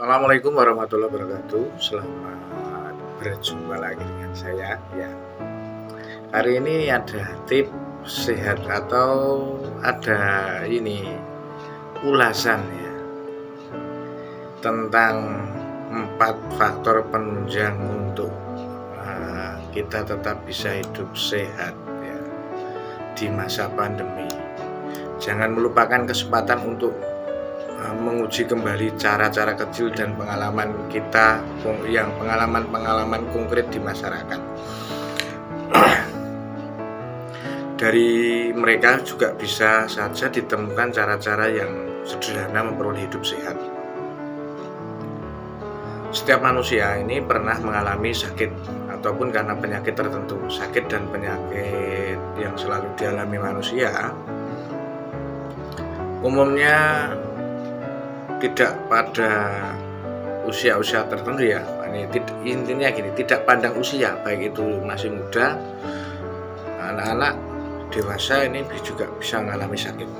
Assalamualaikum warahmatullahi wabarakatuh. Selamat berjumpa lagi dengan saya. Ya, hari ini ada tips sehat atau ada ulasan ya tentang 4 faktor penunjang untuk kita tetap bisa hidup sehat ya di masa pandemi. Jangan melupakan kesempatan untuk menguji kembali cara-cara kecil dan pengalaman kita yang pengalaman konkret di masyarakat. Dari mereka juga bisa saja ditemukan cara-cara yang sederhana memperoleh hidup sehat. Setiap manusia ini pernah mengalami sakit ataupun karena penyakit tertentu. Sakit dan penyakit yang selalu dialami manusia umumnya tidak pada usia-usia tertentu ya. Intinya gini, tidak pandang usia, baik itu masih muda, anak-anak, dewasa, ini juga bisa mengalami sakit.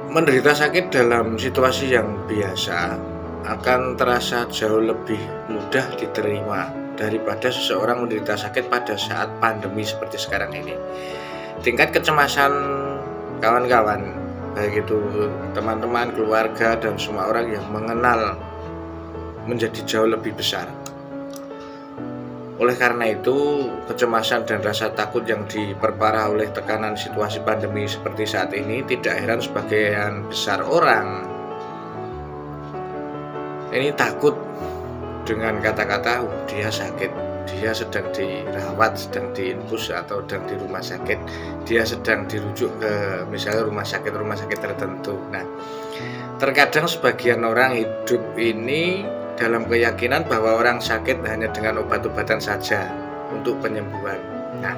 Menderita sakit dalam situasi yang biasa akan terasa jauh lebih mudah diterima daripada seseorang menderita sakit pada saat pandemi seperti sekarang ini. Tingkat kecemasan kawan-kawan, baik itu teman-teman, keluarga, dan semua orang yang mengenal menjadi jauh lebih besar. Oleh karena itu, kecemasan dan rasa takut yang diperparah oleh tekanan situasi pandemi seperti saat ini tidak heran sebagian besar orang ini takut dengan kata-kata dia sakit, dia sedang dirawat, sedang diinfus atau sedang di rumah sakit, dia sedang dirujuk ke misalnya rumah sakit tertentu. Nah, terkadang sebagian orang hidup ini dalam keyakinan bahwa orang sakit hanya dengan obat-obatan saja untuk penyembuhan. Nah,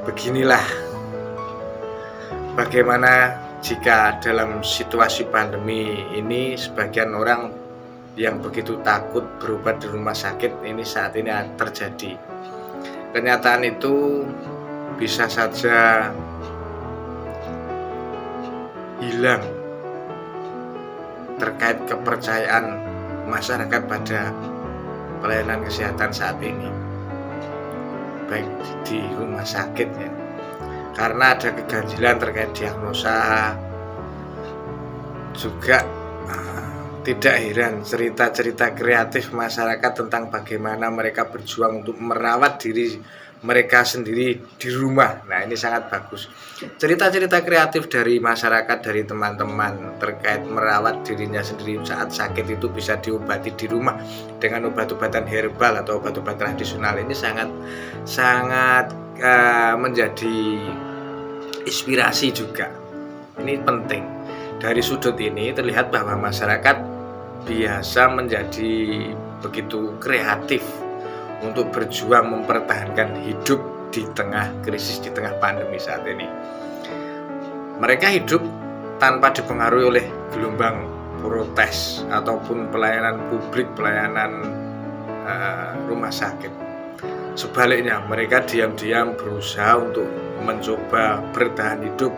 beginilah bagaimana jika dalam situasi pandemi ini sebagian orang yang begitu takut berobat di rumah sakit ini saat ini terjadi. Kenyataan itu bisa saja hilang terkait kepercayaan masyarakat pada pelayanan kesehatan saat ini, baik di rumah sakit ya, karena ada keganjilan terkait diagnosa. Juga tidak heran cerita-cerita kreatif masyarakat tentang bagaimana mereka berjuang untuk merawat diri mereka sendiri di rumah. Nah, ini sangat bagus. Cerita-cerita kreatif dari masyarakat, dari teman-teman terkait merawat dirinya sendiri saat sakit itu bisa diobati di rumah dengan obat-obatan herbal atau obat-obat tradisional. Ini sangat menjadi inspirasi juga. Ini penting. Dari sudut ini terlihat bahwa masyarakat biasa menjadi begitu kreatif untuk berjuang mempertahankan hidup di tengah krisis, di tengah pandemi saat ini. Mereka hidup tanpa dipengaruhi oleh gelombang protes ataupun pelayanan publik, pelayanan rumah sakit. Sebaliknya, mereka diam-diam berusaha untuk mencoba bertahan hidup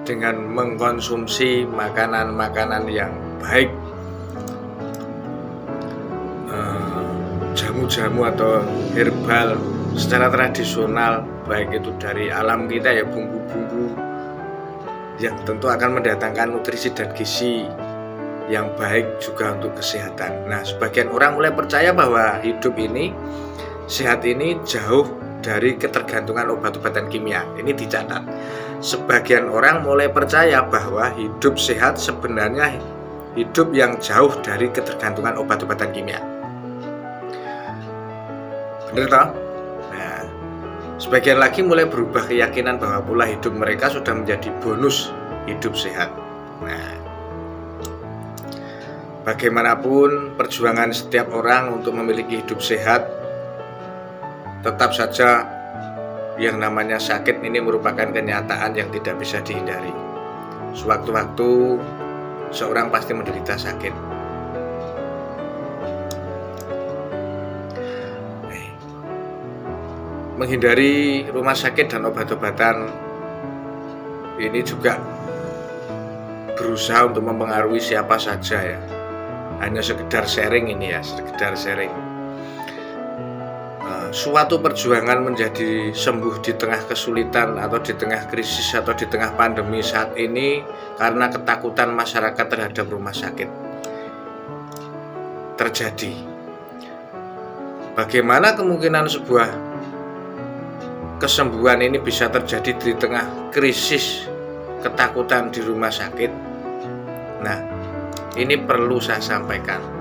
dengan mengkonsumsi makanan-makanan yang baik, jamu-jamu atau herbal secara tradisional, baik itu dari alam kita ya, bumbu-bumbu yang tentu akan mendatangkan nutrisi dan gizi yang baik juga untuk kesehatan. Nah, sebagian orang mulai percaya bahwa hidup ini, sehat ini jauh dari ketergantungan obat-obatan kimia. Ini dicatat. Sebagian orang mulai percaya bahwa hidup sehat sebenarnya hidup yang jauh dari ketergantungan obat-obatan kimia. Benar toh? Nah, sebagian lagi mulai berubah keyakinan bahwa pola hidup mereka sudah menjadi bonus hidup sehat. Nah, bagaimanapun perjuangan setiap orang untuk memiliki hidup sehat, tetap saja yang namanya sakit ini merupakan kenyataan yang tidak bisa dihindari. Sewaktu-waktu seorang pasti menderita sakit. Menghindari rumah sakit dan obat-obatan ini juga berusaha untuk mempengaruhi siapa saja ya. Hanya sekedar sharing ini ya, sekedar sharing. Suatu perjuangan menjadi sembuh di tengah kesulitan atau di tengah krisis atau di tengah pandemi saat ini karena ketakutan masyarakat terhadap rumah sakit terjadi. Bagaimana kemungkinan sebuah kesembuhan ini bisa terjadi di tengah krisis ketakutan di rumah sakit? Nah, ini perlu saya sampaikan.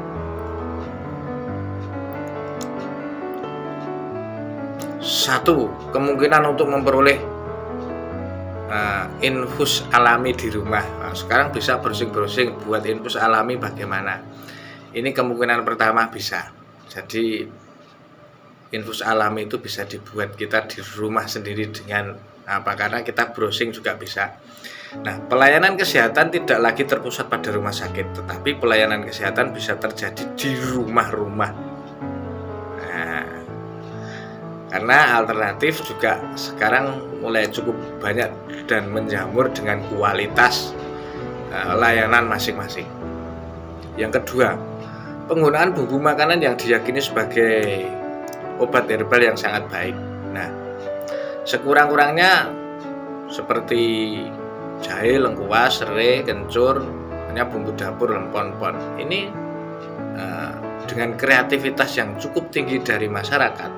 Satu, kemungkinan untuk memperoleh infus alami di rumah. Nah, sekarang bisa browsing-browsing buat infus alami bagaimana. Ini kemungkinan pertama bisa. Jadi infus alami itu bisa dibuat kita di rumah sendiri dengan apa? Karena kita browsing juga bisa. Nah, pelayanan kesehatan tidak lagi terpusat pada rumah sakit, tetapi pelayanan kesehatan bisa terjadi di rumah-rumah. Nah, karena alternatif juga sekarang mulai cukup banyak dan menjamur dengan kualitas layanan masing-masing. Yang kedua, penggunaan bumbu makanan yang diyakini sebagai obat herbal yang sangat baik. Nah, sekurang-kurangnya seperti jahe, lengkuas, serai, kencur, hanya bumbu dapur, lempon-pon. Ini dengan kreativitas yang cukup tinggi dari masyarakat,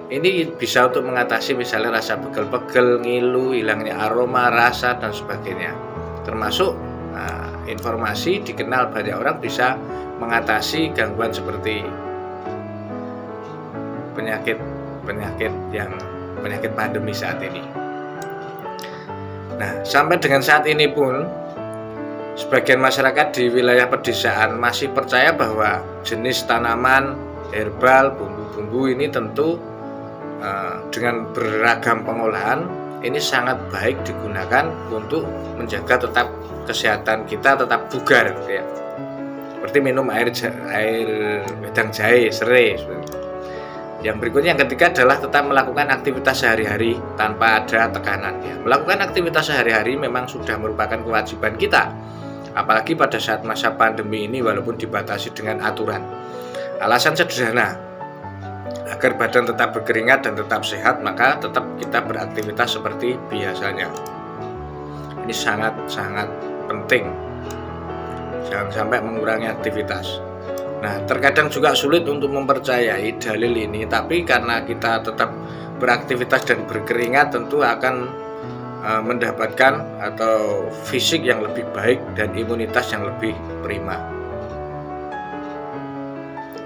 ini bisa untuk mengatasi misalnya rasa pegel-pegel, ngilu, hilangnya aroma, rasa, dan sebagainya. Termasuk informasi dikenal banyak orang bisa mengatasi gangguan seperti penyakit pandemi saat ini. Nah, sampai dengan saat ini pun sebagian masyarakat di wilayah pedesaan masih percaya bahwa jenis tanaman herbal, bumbu-bumbu ini tentu dengan beragam pengolahan ini sangat baik digunakan untuk menjaga tetap kesehatan kita tetap bugar ya. Seperti minum air wedang jahe, serai. Yang berikutnya, yang ketiga adalah tetap melakukan aktivitas sehari-hari tanpa ada tekanan ya. Melakukan aktivitas sehari-hari memang sudah merupakan kewajiban kita, apalagi pada saat masa pandemi ini walaupun dibatasi dengan aturan. Alasan sederhana, agar badan tetap berkeringat dan tetap sehat, maka tetap kita beraktivitas seperti biasanya. Ini sangat-sangat penting. Jangan sampai mengurangi aktivitas. Nah, terkadang juga sulit untuk mempercayai dalil ini, tapi karena kita tetap beraktivitas dan berkeringat tentu akan mendapatkan atau fisik yang lebih baik dan imunitas yang lebih prima.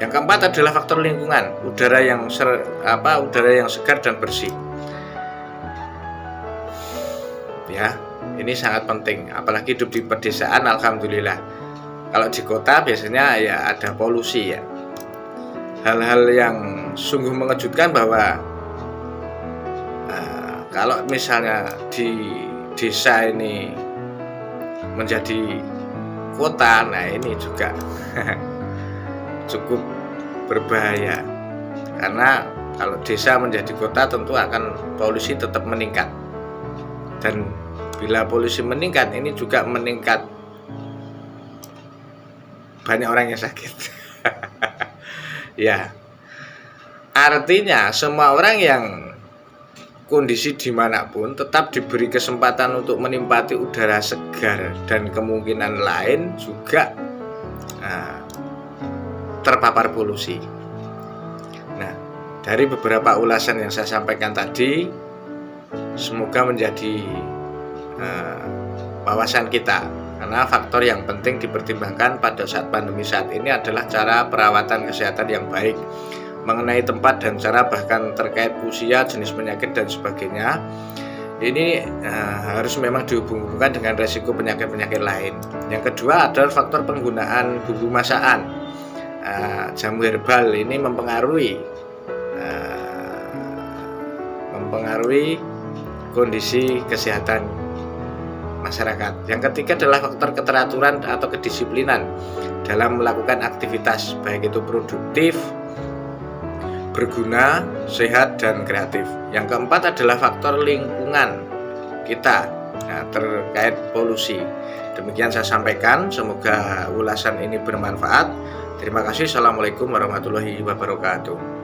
Yang keempat adalah faktor lingkungan, udara yang segar dan bersih. Ya, ini sangat penting, apalagi hidup di pedesaan. Alhamdulillah. Kalau di kota biasanya ya ada polusi ya. Hal-hal yang sungguh mengejutkan bahwa kalau misalnya di desa ini menjadi kota, nah ini juga cukup berbahaya, karena kalau desa menjadi kota tentu akan polusi tetap meningkat, dan bila polusi meningkat ini juga meningkat banyak orang yang sakit. Ya, artinya semua orang yang kondisi dimanapun tetap diberi kesempatan untuk menikmati udara segar, dan kemungkinan lain juga terpapar polusi. Nah, dari beberapa ulasan yang saya sampaikan tadi, semoga menjadi wawasan kita, karena faktor yang penting dipertimbangkan pada saat pandemi saat ini adalah cara perawatan kesehatan yang baik, mengenai tempat dan cara, bahkan terkait usia, jenis penyakit dan sebagainya. Ini harus memang dihubung-hubungkan dengan resiko penyakit-penyakit lain. Yang kedua adalah faktor penggunaan bumbu masakan. Jamu herbal ini mempengaruhi kondisi kesehatan masyarakat. Yang ketiga adalah faktor keteraturan atau kedisiplinan dalam melakukan aktivitas, baik itu produktif, berguna, sehat, dan kreatif. Yang keempat adalah faktor lingkungan kita, Nah, terkait polusi. Demikian saya sampaikan, semoga ulasan ini bermanfaat. Terima kasih. Assalamualaikum warahmatullahi wabarakatuh.